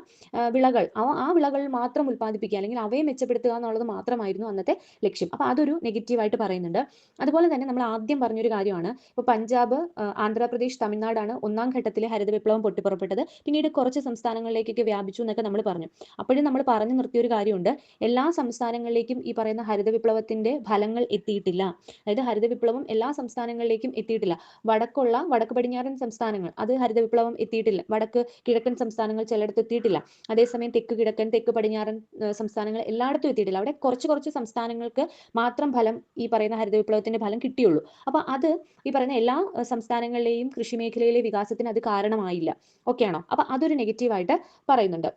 വിളകൾ ആ വിളകൾ മാത്രം ഉൽപ്പാദിപ്പിക്കുക അല്ലെങ്കിൽ അവയെ മെച്ചപ്പെടുത്തുക എന്നുള്ളത് മാത്രമായിരുന്നു അന്നത്തെ ലക്ഷ്യം. അപ്പൊ അതൊരു നെഗറ്റീവായിട്ട് പറയുന്നുണ്ട്. അതുപോലെ തന്നെ നമ്മൾ ആദ്യം പറഞ്ഞൊരു കാര്യമാണ്, ഇപ്പൊ പഞ്ചാബ്, ആന്ധ്രാപ്രദേശ്, തമിഴ്നാടാണ് ഒന്നാം ഘട്ടത്തിൽ ഹരിത വിപ്ലവം പൊട്ടിപ്പുറപ്പെട്ടത്. പിന്നീട് കുറച്ച് സംസ്ഥാനങ്ങളിലേക്കൊക്കെ വ്യാപിച്ചു എന്നൊക്കെ നമ്മൾ പറഞ്ഞു. അപ്പോഴും നമ്മൾ പറഞ്ഞു നിർത്തിയ ഒരു കാര്യമുണ്ട്, എല്ലാ സംസ്ഥാനങ്ങളിലേക്കും ഈ പറയുന്ന ഹരിത വിപ്ലവത്തിന്റെ ഫലങ്ങൾ എത്തിയിട്ടില്ല. അതായത് ഹരിത വിപ്ലവം എല്ലാ സംസ്ഥാനങ്ങളിലേക്കും എത്തിയിട്ടില്ല. വടക്ക് പടിഞ്ഞാറൻ സംസ്ഥാനങ്ങൾ അത് ഹരിത വിപ്ലവം എത്തിയിട്ടില്ല. വടക്ക് കിഴക്കൻ സംസ്ഥാനങ്ങൾ ചിലയിടത്ത് എത്തിയിട്ടില്ല. അതേസമയം തെക്ക് കിഴക്കൻ, തെക്ക് പടിഞ്ഞാറൻ സംസ്ഥാനങ്ങൾ എല്ലായിടത്തും എത്തിയിട്ടില്ല. അവിടെ കുറച്ച് സംസ്ഥാനങ്ങൾക്ക് മാത്രം ഫലം, ഈ പറയുന്ന ഹരിത വിപ്ലവത്തിന്റെ ഫലം കിട്ടിയുള്ളൂ. അപ്പൊ അത് ഈ പറയുന്ന എല്ലാ സംസ്ഥാനങ്ങളിലെയും കൃഷി മേഖലയിലെ വികാസത്തിന് അത് കാരണമായില്ല. ഓക്കെ ആണോ? അപ്പൊ അതൊരു നെഗറ്റീവായിട്ട് പറയുന്നുണ്ട്.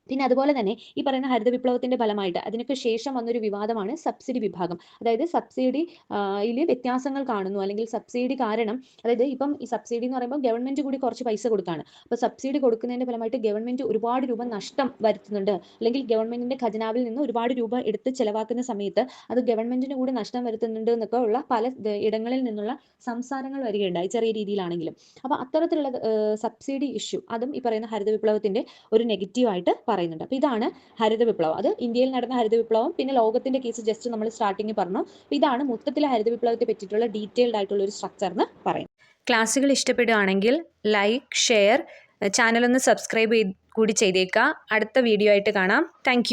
പിന്നെ അതുപോലെ തന്നെ ഈ പറയുന്ന ഹരിത വിപ്ലവത്തിന്റെ ഫലമായിട്ട് അതിനൊക്കെ ശേഷം വന്നൊരു വിവാദമാണ് സബ്സിഡി വിഭാഗം. അതായത് സബ്സിഡിയിൽ വ്യത്യാസങ്ങൾ കാണുന്നു, അല്ലെങ്കിൽ സബ്സിഡി കാരണം, അതായത് ഇപ്പം ഈ സബ്സിഡി എന്ന് പറയുമ്പോൾ ഗവൺമെന്റ് കൂടി കുറച്ച് പൈസ കൊടുക്കുകയാണ്. അപ്പോൾ സബ്സിഡി കൊടുക്കുന്നതിന്റെ ഫലമായിട്ട് ഗവൺമെന്റ് ഒരുപാട് രൂപ നഷ്ടം വരുത്തുന്നുണ്ട്, അല്ലെങ്കിൽ ഗവൺമെന്റിന്റെ ഖജനാവിൽ നിന്ന് ഒരുപാട് രൂപ എടുത്ത് ചെലവാക്കുന്ന സമയത്ത് അത് ഗവൺമെന്റിന് കൂടി നഷ്ടം വരുത്തുന്നുണ്ട് എന്നൊക്കെ ഉള്ള പല ഇടങ്ങളിൽ നിന്നുള്ള സംസാരങ്ങൾ വരികയുണ്ടായി, ചെറിയ രീതിയിലാണെങ്കിലും. അപ്പോൾ അത്തരത്തിലുള്ള സബ്സിഡി ഇഷ്യൂ അതും ഈ പറയുന്ന ഹരിത വിപ്ലവത്തിന്റെ ഒരു നെഗറ്റീവായിട്ട് പറയുന്നുണ്ട്. അപ്പൊ ഇതാണ് ഹരിത വിപ്ലവം. അത് ഇന്ത്യയിൽ നടന്ന ഹരിത വിപ്ലവം, പിന്നെ ലോകത്തിന്റെ കേസ് ജസ്റ്റ് നമ്മൾ സ്റ്റാർട്ടിങ് പറഞ്ഞു. ഇതാണ് മൊത്തത്തിലെ ഹരിത വിപ്ലവത്തെ പറ്റിയിട്ടുള്ള ഡീറ്റെയിൽഡ് ആയിട്ടുള്ള ഒരു സ്ട്രക്ചർ എന്ന് പറയുന്നത്. ക്ലാസ്സുകൾ ഇഷ്ടപ്പെടുകയാണെങ്കിൽ ലൈക്ക്, ഷെയർ, ചാനൽ ഒന്ന് സബ്സ്ക്രൈബ് കൂടി ചെയ്തേക്കുക. അടുത്ത വീഡിയോ ആയിട്ട് കാണാം. താങ്ക്